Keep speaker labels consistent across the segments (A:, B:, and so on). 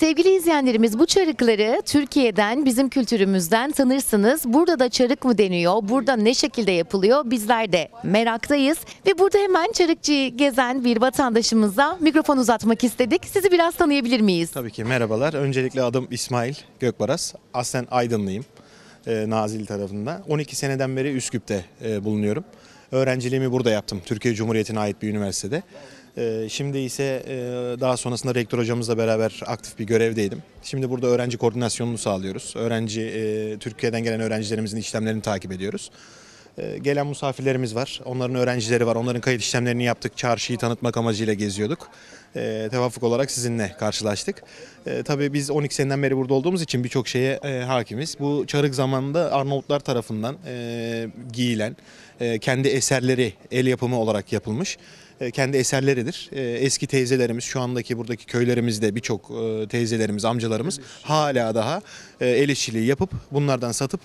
A: Sevgili izleyenlerimiz, bu çarıkları Türkiye'den, bizim kültürümüzden tanırsınız. Burada da çarık mı deniyor? Burada ne şekilde yapılıyor? Bizler de meraktayız. Ve burada hemen çarıkçıyı gezen bir vatandaşımıza mikrofon uzatmak istedik. Sizi biraz tanıyabilir miyiz?
B: Tabii ki merhabalar. Öncelikle adım İsmail Gökbaraz. Aslen Aydınlıyım, Nazilli tarafında. 12 seneden beri Üsküp'te bulunuyorum. Öğrenciliğimi burada yaptım. Türkiye Cumhuriyeti'ne ait bir üniversitede. Şimdi ise daha sonrasında rektör hocamızla beraber aktif bir görevdeydim. Şimdi burada öğrenci koordinasyonunu sağlıyoruz. Türkiye'den gelen öğrencilerimizin işlemlerini takip ediyoruz. Gelen misafirlerimiz var, onların öğrencileri var, onların kayıt işlemlerini yaptık, çarşıyı tanıtmak amacıyla geziyorduk. Tevafuk olarak sizinle karşılaştık. Tabii biz 12 seneden beri burada olduğumuz için birçok şeye hakimiz. Bu çarık zamanında Arnavutlar tarafından giyilen, kendi eserleri el yapımı olarak yapılmış. Kendi eserleridir. Eski teyzelerimiz, şu andaki buradaki köylerimizde birçok teyzelerimiz, amcalarımız hala daha el işçiliği yapıp bunlardan satıp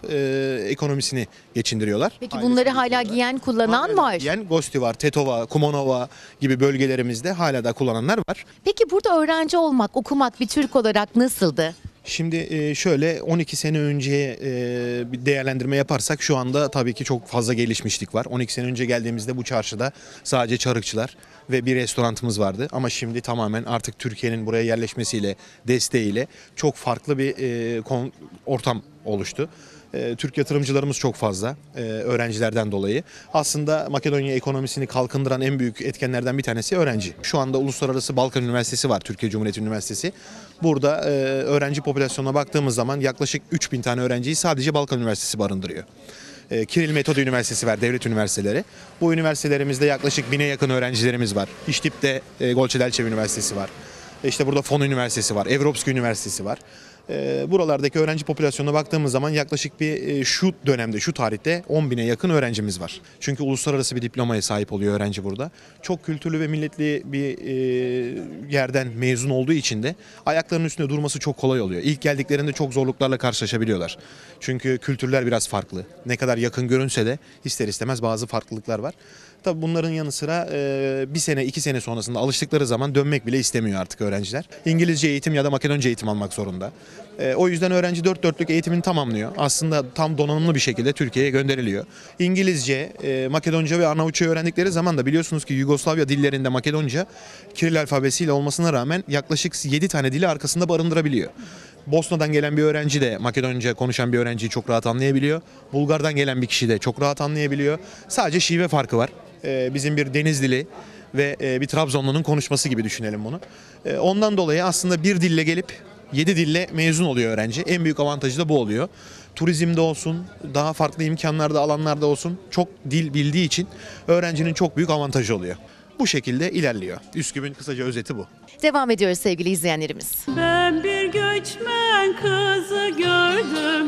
B: ekonomisini geçindiriyorlar.
A: Peki bunları hala giyen, kullanan var.
B: Giyen Gostivar, Tetova, Kumonova gibi bölgelerimizde hala da kullananlar var.
A: Peki burada öğrenci olmak, okumak bir Türk olarak nasıldı?
B: Şimdi şöyle 12 sene önce bir değerlendirme yaparsak şu anda tabii ki çok fazla gelişmişlik var. 12 sene önce geldiğimizde bu çarşıda sadece çarıkçılar ve bir restoranımız vardı. Ama şimdi tamamen artık Türkiye'nin buraya yerleşmesiyle, desteğiyle çok farklı bir ortam oluştu. Türk yatırımcılarımız çok fazla öğrencilerden dolayı. Aslında Makedonya ekonomisini kalkındıran en büyük etkenlerden bir tanesi öğrenci. Şu anda Uluslararası Balkan Üniversitesi var, Türkiye Cumhuriyeti Üniversitesi. Burada öğrenci popülasyonuna baktığımız zaman yaklaşık 3000 tane öğrenciyi sadece Balkan Üniversitesi barındırıyor. Kiril Metod Üniversitesi var, devlet üniversiteleri. Bu üniversitelerimizde yaklaşık 1000'e yakın öğrencilerimiz var. İştip'te Golçe Delçev Üniversitesi var. İşte burada Fon Üniversitesi var, Evropski Üniversitesi var. Buralardaki öğrenci popülasyonuna baktığımız zaman yaklaşık şu dönemde, şu tarihte 10.000'e yakın öğrencimiz var. Çünkü uluslararası bir diplomaya sahip oluyor öğrenci burada. Çok kültürlü ve milletli bir yerden mezun olduğu için de ayaklarının üstünde durması çok kolay oluyor. İlk geldiklerinde çok zorluklarla karşılaşabiliyorlar. Çünkü kültürler biraz farklı. Ne kadar yakın görünse de ister istemez bazı farklılıklar var. Tabii bunların yanı sıra bir sene, 2 sene sonrasında alıştıkları zaman dönmek bile istemiyor artık öğrenciler. İngilizce eğitim ya da Makedonca eğitim almak zorunda. O yüzden öğrenci 4 dörtlük eğitimini tamamlıyor. Aslında tam donanımlı bir şekilde Türkiye'ye gönderiliyor. İngilizce, Makedonca ve Arnavutça öğrendikleri zaman da biliyorsunuz ki Yugoslavya dillerinde Makedonca Kiril alfabesiyle olmasına rağmen yaklaşık 7 tane dili arkasında barındırabiliyor. Bosna'dan gelen bir öğrenci de Makedonca konuşan bir öğrenciyi çok rahat anlayabiliyor. Bulgar'dan gelen bir kişi de çok rahat anlayabiliyor. Sadece şive farkı var. Bizim bir Denizlili ve bir Trabzonlu'nun konuşması gibi düşünelim bunu. Ondan dolayı aslında bir dille gelip 7 dille mezun oluyor öğrenci. En büyük avantajı da bu oluyor. Turizmde olsun, daha farklı imkanlarda, alanlarda olsun çok dil bildiği için öğrencinin çok büyük avantajı oluyor. Bu şekilde ilerliyor. Üsküp'ün kısaca özeti bu.
A: Devam ediyoruz sevgili izleyenlerimiz.
C: Ben bir göçmen kızı gördüm.